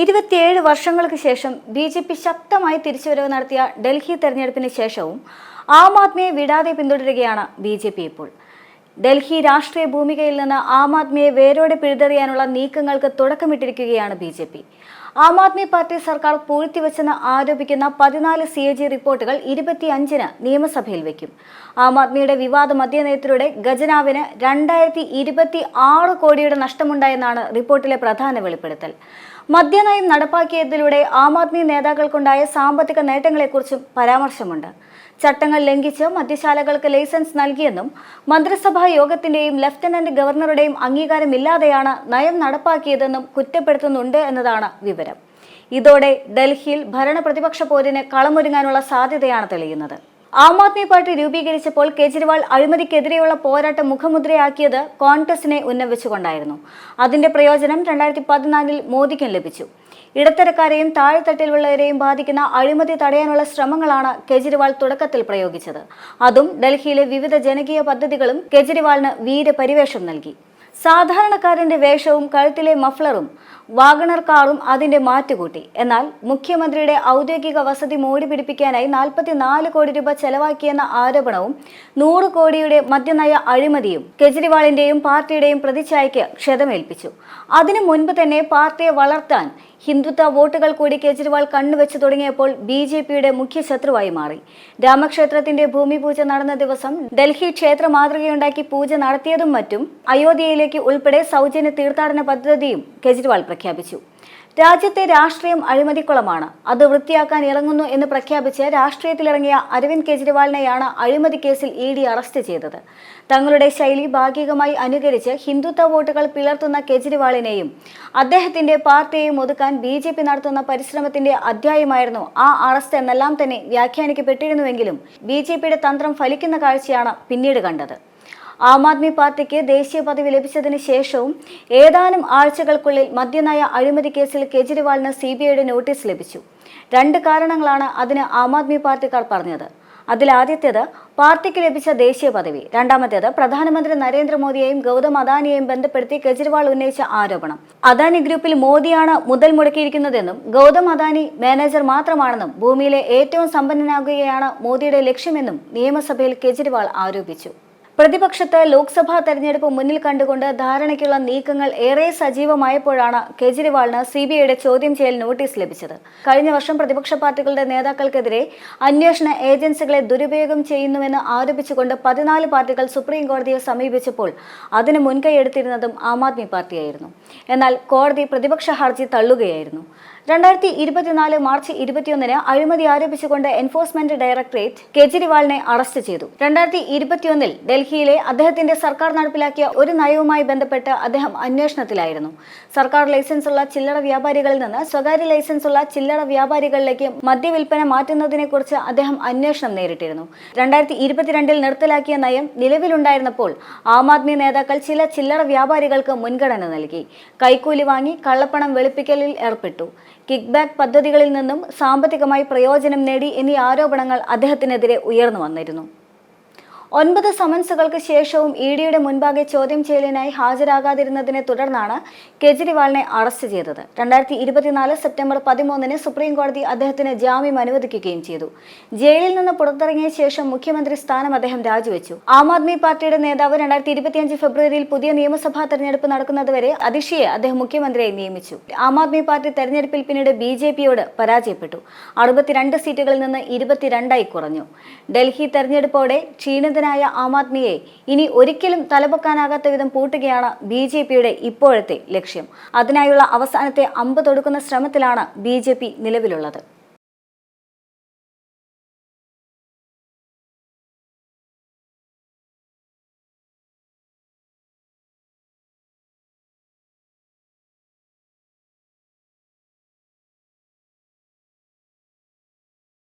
27 വർഷങ്ങൾക്ക് ശേഷം ബി.ജെ.പി ശക്തമായി തിരിച്ചുവരവ് നടത്തിയ ഡൽഹി തെരഞ്ഞെടുപ്പിന് ശേഷവും ആം ആദ്മിയെ വിടാതെ പിന്തുടരുകയാണ് ബി.ജെ.പി ഇപ്പോൾ. ഡൽഹി രാഷ്ട്രീയ ഭൂമികയിൽ നിന്ന് ആം ആദ്മിയെ വേരോടെ പിഴുതെറിയാനുള്ള നീക്കങ്ങൾക്ക് തുടക്കമിട്ടിരിക്കുകയാണ് ബി.ജെ.പി. ആം ആദ്മി പാർട്ടി സർക്കാർ പൂഴ്ത്തിവെച്ചെന്ന് ആരോപിക്കുന്ന 14 CAG റിപ്പോർട്ടുകൾ 25-ന് നിയമസഭയിൽ വയ്ക്കും. ആം ആദ്മിയുടെ വിവാദ മദ്യനയത്തിലൂടെ ഖജനാവിന് 2026 കോടിയുടെ നഷ്ടമുണ്ടായെന്നാണ് റിപ്പോർട്ടിലെ പ്രധാന വെളിപ്പെടുത്തൽ. മദ്യനയം നടപ്പാക്കിയതിലൂടെ ആം ആദ്മി നേതാക്കൾക്കുണ്ടായ സാമ്പത്തിക നേട്ടങ്ങളെക്കുറിച്ചും പരാമർശമുണ്ട്. ചട്ടങ്ങൾ ലംഘിച്ച് മദ്യശാലകൾക്ക് ലൈസൻസ് നൽകിയെന്നും മന്ത്രിസഭാ യോഗത്തിന്റെയും ലഫ്റ്റനന്റ് ഗവർണറുടെയും അംഗീകാരമില്ലാതെയാണ് നയം നടപ്പാക്കിയതെന്നും കുറ്റപ്പെടുത്തുന്നുണ്ട് എന്നതാണ് വിവരം. ഇതോടെ ഡൽഹിയിൽ ഭരണ-പ്രതിപക്ഷ പോരിന് കളമൊരുങ്ങാനുള്ള സാധ്യതയാണ് തെളിയുന്നത്. ആം ആദ്മി പാർട്ടി രൂപീകരിച്ചപ്പോൾ കേജ്രിവാൾ അഴിമതിക്കെതിരെയുള്ള പോരാട്ടം മുഖമുദ്രയാക്കിയത് കോൺഗ്രസിനെ ഉന്നയിച്ചുകൊണ്ടായിരുന്നു. അതിന്റെ പ്രയോജനം 2014-ൽ മോദിക്കും ലഭിച്ചു. ഇടത്തരക്കാരെയും താഴെത്തട്ടിലുള്ളവരെയും ബാധിക്കുന്ന അഴിമതി തടയാനുള്ള ശ്രമങ്ങളാണ് കേജ്രിവാൾ തുടക്കത്തിൽ പ്രയോഗിച്ചത്. അതും ഡൽഹിയിലെ വിവിധ ജനകീയ പദ്ധതികളും കേജ്രിവാളിന് വീരപരിവേഷം നൽകി. സാധാരണക്കാരന്റെ വേഷവും കഴുത്തിലെ മഫ്ലറും വാഗണർ കാറും അതിന്റെ മാറ്റുകൂട്ടി. എന്നാൽ മുഖ്യമന്ത്രിയുടെ ഔദ്യോഗിക വസതി മോടി പിടിപ്പിക്കാനായി 44 കോടി രൂപ ചെലവാക്കിയെന്ന ആരോപണവും 100 കോടിയുടെ മദ്യനയ അഴിമതിയും കേജ്രിവാളിന്റെയും പാർട്ടിയുടെയും പ്രതിച്ഛായയ്ക്ക് ക്ഷതമേൽപ്പിച്ചു. അതിനു മുൻപ് തന്നെ പാർട്ടിയെ വളർത്താൻ ഹിന്ദുത്വ വോട്ടുകൾ കൂടി കേജ്രിവാൾ കണ്ണുവെച്ചു തുടങ്ങിയപ്പോൾ ബി.ജെ.പിയുടെ മുഖ്യ ശത്രുവായി മാറി. രാമക്ഷേത്രത്തിന്റെ ഭൂമി പൂജ നടന്ന ദിവസം ഡൽഹി ക്ഷേത്ര മാതൃകയുണ്ടാക്കി പൂജ നടത്തിയതും മറ്റും അയോധ്യയിലേക്ക് ഉൾപ്പെടെ സൗജന്യ തീർത്ഥാടന പദ്ധതിയും കേജ്രിവാൾ പ്രഖ്യാപിച്ചു. രാജ്യത്തെ രാഷ്ട്രീയം അഴിമതിക്കുളമാണ്, അത് വൃത്തിയാക്കാൻ ഇറങ്ങുന്നു എന്ന് പ്രഖ്യാപിച്ച് രാഷ്ട്രീയത്തിലിറങ്ങിയ അരവിന്ദ് കെജ്രിവാളിനെയാണ് അഴിമതി കേസിൽ ED അറസ്റ്റ് ചെയ്തത്. തങ്ങളുടെ ശൈലി ഭാഗികമായി അനുകരിച്ച് ഹിന്ദുത്വ വോട്ടുകൾ പിളർത്തുന്ന കെജ്രിവാളിനെയും അദ്ദേഹത്തിന്റെ പാർട്ടിയെയും ഒതുക്കാൻ ബി.ജെ.പി നടത്തുന്ന പരിശ്രമത്തിന്റെ അധ്യായമായിരുന്നു ആ അറസ്റ്റ് എന്നെല്ലാം തന്നെ വ്യാഖ്യാനിക്കപ്പെട്ടിരുന്നുവെങ്കിലും ബി.ജെ.പിയുടെ തന്ത്രം ഫലിക്കുന്ന കാഴ്ചയാണ് പിന്നീട് കണ്ടത്. ആം ആദ്മി പാർട്ടിക്ക് ദേശീയ പദവി ലഭിച്ചതിന് ശേഷവും ഏതാനും ആഴ്ചകൾക്കുള്ളിൽ മദ്യനയ അഴിമതി കേസിൽ കേജ്രിവാളിന് CBIയുടെ നോട്ടീസ് ലഭിച്ചു. 2 കാരണങ്ങളാണ് അതിന് ആം ആദ്മി പാർട്ടിക്കാർ പറഞ്ഞത്. അതിലാദ്യത്തേത് പാർട്ടിക്ക് ലഭിച്ച ദേശീയ പദവി, രണ്ടാമത്തേത് പ്രധാനമന്ത്രി നരേന്ദ്രമോദിയെയും ഗൗതം അദാനിയെയും ബന്ധപ്പെടുത്തി കേജ്രിവാൾ ഉന്നയിച്ച ആരോപണം. അദാനി ഗ്രൂപ്പിൽ മോദിയാണ് മുതൽ മുടക്കിയിരിക്കുന്നതെന്നും ഗൗതം അദാനി മാനേജർ മാത്രമാണെന്നും ഭൂമിയിലെ ഏറ്റവും സമ്പന്നനാകുകയാണ് മോദിയുടെ ലക്ഷ്യമെന്നും നിയമസഭയിൽ കേജ്രിവാൾ ആരോപിച്ചു. പ്രതിപക്ഷത്ത് ലോക്സഭാ തെരഞ്ഞെടുപ്പ് മുന്നിൽ കണ്ടുകൊണ്ട് ധാരണയ്ക്കുള്ള നീക്കങ്ങൾ ഏറെ സജീവമായപ്പോഴാണ് കേജ്രിവാളിന് CBIയുടെ ചോദ്യം ചെയ്യൽ നോട്ടീസ് ലഭിച്ചത്. കഴിഞ്ഞ വർഷം പ്രതിപക്ഷ പാർട്ടികളുടെ നേതാക്കൾക്കെതിരെ അന്വേഷണ ഏജൻസികളെ ദുരുപയോഗം ചെയ്യുന്നുവെന്ന് ആരോപിച്ചുകൊണ്ട് 14 പാർട്ടികൾ സുപ്രീം കോടതിയെ സമീപിച്ചപ്പോൾ അതിന് മുൻകൈയെടുത്തിരുന്നതും ആം ആദ്മി പാർട്ടിയായിരുന്നു. എന്നാൽ കോടതി പ്രതിപക്ഷ ഹർജി തള്ളുകയായിരുന്നു. 2024 മാർച്ച് 21-ന് അഴിമതി ആരോപിച്ചുകൊണ്ട് എൻഫോഴ്സ്മെന്റ് ഡയറക്ടറേറ്റ് കേജ്രിവാളിനെ അറസ്റ്റ് ചെയ്തു. 2021-ൽ ഡൽഹിയിലെ അദ്ദേഹത്തിന്റെ സർക്കാർ നടപ്പിലാക്കിയ ഒരു നയവുമായി ബന്ധപ്പെട്ട് അദ്ദേഹം അന്വേഷണത്തിലായിരുന്നു. സർക്കാർ ലൈസൻസ് ഉള്ള ചില്ലറ വ്യാപാരികളിൽ നിന്ന് സ്വകാര്യ ലൈസൻസ് ഉള്ള ചില്ലറ വ്യാപാരികളിലേക്ക് മദ്യവിൽപ്പന മാറ്റുന്നതിനെക്കുറിച്ച് അദ്ദേഹം അന്വേഷണം നേരിട്ടിരുന്നു. 2022-ൽ നിർത്തലാക്കിയ നയം നിലവിലുണ്ടായിരുന്നപ്പോൾ ആം ആദ്മി നേതാക്കൾ ചില ചില്ലറ വ്യാപാരികൾക്ക് മുൻഗണന നൽകി. കൈക്കൂലി വാങ്ങി കള്ളപ്പണം വെളുപ്പിക്കലിൽ ഏർപ്പെട്ടു. കിക്ക് ബാക്ക് പദ്ധതികളിൽ നിന്നും സാമ്പത്തികമായി പ്രയോജനം നേടി എന്നീ ആരോപണങ്ങൾ അദ്ദേഹത്തിനെതിരെ ഉയർന്നു വന്നിരുന്നു. 9 സമൻസുകൾക്ക് ശേഷവും EDയുടെ മുൻപാകെ ചോദ്യം ചെയ്യലിനായി ഹാജരാകാതിരുന്നതിനെ തുടർന്നാണ് കേജ്രിവാളിനെ അറസ്റ്റ് ചെയ്തത്. 2024 സെപ്റ്റംബർ 13-ന് സുപ്രീം കോടതി അദ്ദേഹത്തിന് ജാമ്യം അനുവദിക്കുകയും ചെയ്തു. ജയിലിൽ നിന്ന് പുറത്തിറങ്ങിയ ശേഷം മുഖ്യമന്ത്രി സ്ഥാനം അദ്ദേഹം രാജിവെച്ചു. ആം ആദ്മി പാർട്ടിയുടെ നേതാവ് 2025 ഫെബ്രുവരിയിൽ പുതിയ നിയമസഭാ തെരഞ്ഞെടുപ്പ് നടക്കുന്നതുവരെ അതിഷിയെ അദ്ദേഹം മുഖ്യമന്ത്രിയായി നിയമിച്ചു. ആം ആദ്മി പാർട്ടി തെരഞ്ഞെടുപ്പിൽ പിന്നീട് ബി.ജെ.പിയോട് പരാജയപ്പെട്ടു. 62 സീറ്റുകളിൽ നിന്ന് 22ആയി കുറഞ്ഞു. ഡൽഹി തെരഞ്ഞെടുപ്പോടെ ക്ഷീണിത ആം ആദ്മിയെ ഇനി ഒരിക്കലും തലപൊക്കാനാകാത്ത വിധം പൂട്ടുകയാണ് ബി.ജെ.പിയുടെ ഇപ്പോഴത്തെ ലക്ഷ്യം. അതിനായുള്ള അവസാനത്തെ അമ്പ് തൊടുക്കുന്ന ശ്രമത്തിലാണ് ബി.ജെ.പി നിലവിലുള്ളത്.